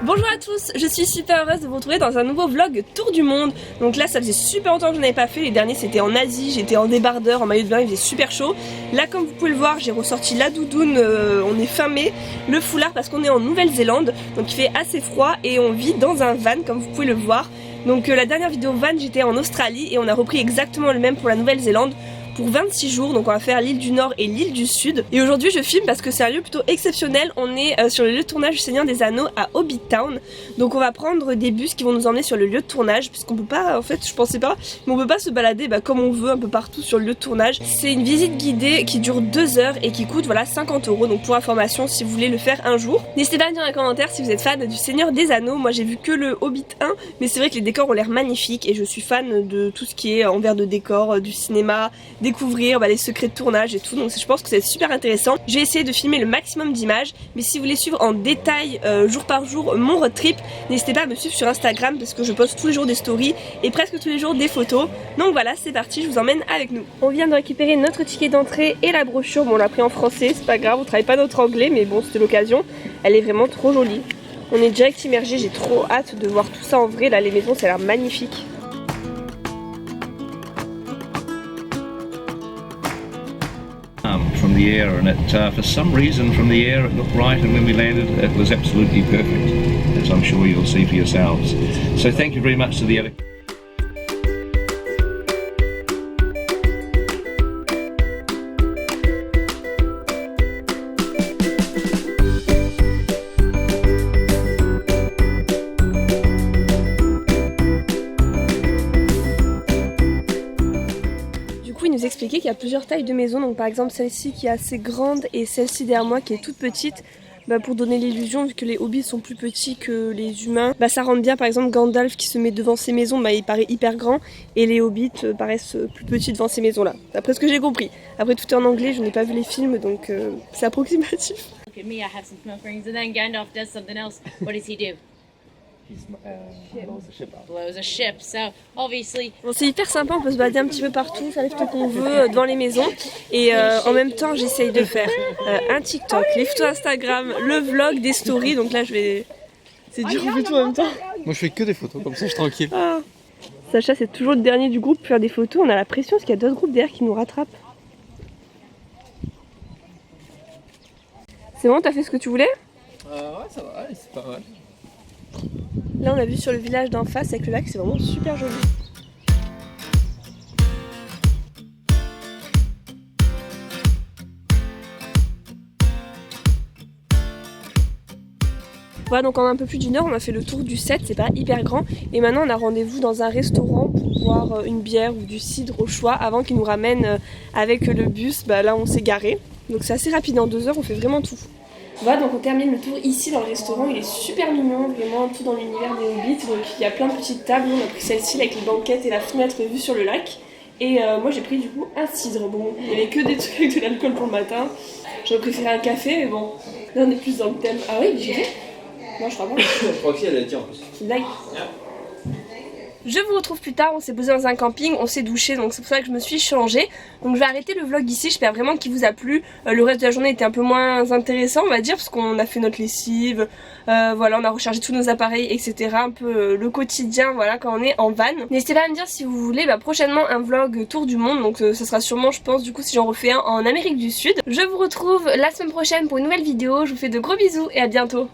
Bonjour à tous, je suis super heureuse de vous retrouver dans un nouveau vlog tour du monde. Donc là ça faisait super longtemps que je n'avais pas fait, les derniers c'était en Asie, j'étais en débardeur, en maillot de bain, il faisait super chaud. Là comme vous pouvez le voir j'ai ressorti la doudoune, on est fin mai, le foulard parce qu'on est en Nouvelle-Zélande, donc il fait assez froid et on vit dans un van comme vous pouvez le voir. Donc la dernière vidéo van j'étais en Australie et on a repris exactement le même pour la Nouvelle-Zélande. Pour 26 jours, donc on va faire l'île du Nord et l'île du Sud. Et aujourd'hui je filme parce que c'est un lieu plutôt exceptionnel. On est sur le lieu de tournage du Seigneur des Anneaux à Hobbit Town. Donc on va prendre des bus qui vont nous emmener sur le lieu de tournage, puisqu'on peut pas, en fait je pensais pas, mais on peut pas se balader comme on veut un peu partout sur le lieu de tournage. C'est une visite guidée qui dure 2 heures et qui coûte voilà 50 €. Donc pour information si vous voulez le faire un jour. N'hésitez pas à me dire dans les commentaires si vous êtes fan du Seigneur des Anneaux. Moi j'ai vu que le Hobbit 1, mais c'est vrai que les décors ont l'air magnifiques et je suis fan de tout ce qui est en verre de décor, du cinéma, découvrir les secrets de tournage et tout, donc je pense que c'est super intéressant. Je vais essayer de filmer le maximum d'images, mais si vous voulez suivre en détail jour par jour mon road trip, n'hésitez pas à me suivre sur Instagram parce que je poste tous les jours des stories et presque tous les jours des photos. Donc voilà, c'est parti, je vous emmène avec nous. On vient de récupérer notre ticket d'entrée et la brochure. Bon, on l'a pris en français, c'est pas grave, on travaille pas notre anglais, mais bon, c'était l'occasion. Elle est vraiment trop jolie. On est direct immergé, j'ai trop hâte de voir tout ça en vrai. Là, les maisons, ça a l'air magnifique. From the air, and for some reason from the air it looked right, and when we landed it was absolutely perfect, as I'm sure you'll see for yourselves. So thank you very much to the Il nous expliquait qu'il y a plusieurs tailles de maisons, donc par exemple celle-ci qui est assez grande et celle-ci derrière moi qui est toute petite, pour donner l'illusion, vu que les hobbits sont plus petits que les humains, ça rend bien. Par exemple Gandalf qui se met devant ces maisons, il paraît hyper grand et les hobbits paraissent plus petits devant ces maisons là, d'après ce que j'ai compris. Après tout est en anglais, je n'ai pas vu les films donc c'est approximatif. Look at me, I have some smoke rings, and then Gandalf does something else. What does he do? Blows a ship, so obviously... Bon, c'est hyper sympa, on peut se balader un petit peu partout, faire les photos qu'on veut devant les maisons. Et en même temps j'essaye de faire un TikTok, les photos Instagram, le vlog, des stories. Donc là je vais... C'est dur, on fait tout en même temps. Moi je fais que des photos, comme ça je suis tranquille. Ah. Sacha c'est toujours le dernier du groupe pour faire des photos. On a la pression parce qu'il y a d'autres groupes derrière qui nous rattrapent. C'est bon, t'as fait ce que tu voulais? Ouais, ça va, c'est pas mal. Là on a vu sur le village d'en face avec le lac, c'est vraiment super joli. Voilà, donc en un peu plus d'une heure on a fait le tour du 7, c'est pas hyper grand. Et maintenant on a rendez-vous dans un restaurant pour boire une bière ou du cidre au choix avant qu'il nous ramène avec le bus, là on s'est garé. Donc c'est assez rapide, en 2 heures on fait vraiment tout. Voilà, donc on termine le tour ici dans le restaurant, il est super mignon, vraiment tout dans l'univers des hobbits. Donc il y a plein de petites tables, on a pris celle-ci avec les banquettes et la fenêtre vue sur le lac. Et moi j'ai pris du coup un cidre. Bon, il n'y avait que des trucs avec de l'alcool pour le matin. J'aurais préféré un café, mais bon, là on est plus dans le thème. Ah oui, j'y vais. Non, je crois pas. Je crois que elle a dit en plus. C'est une blague. Je vous retrouve plus tard, on s'est posé dans un camping, on s'est douché, donc c'est pour ça que je me suis changée. Donc je vais arrêter le vlog ici, j'espère vraiment qu'il vous a plu. Le reste de la journée était un peu moins intéressant on va dire, parce qu'on a fait notre lessive, voilà, on a rechargé tous nos appareils, etc. Un peu le quotidien, voilà, quand on est en van. N'hésitez pas à me dire si vous voulez prochainement un vlog tour du monde, donc ça sera sûrement, je pense, du coup si j'en refais un en Amérique du Sud. Je vous retrouve la semaine prochaine pour une nouvelle vidéo, je vous fais de gros bisous et à bientôt.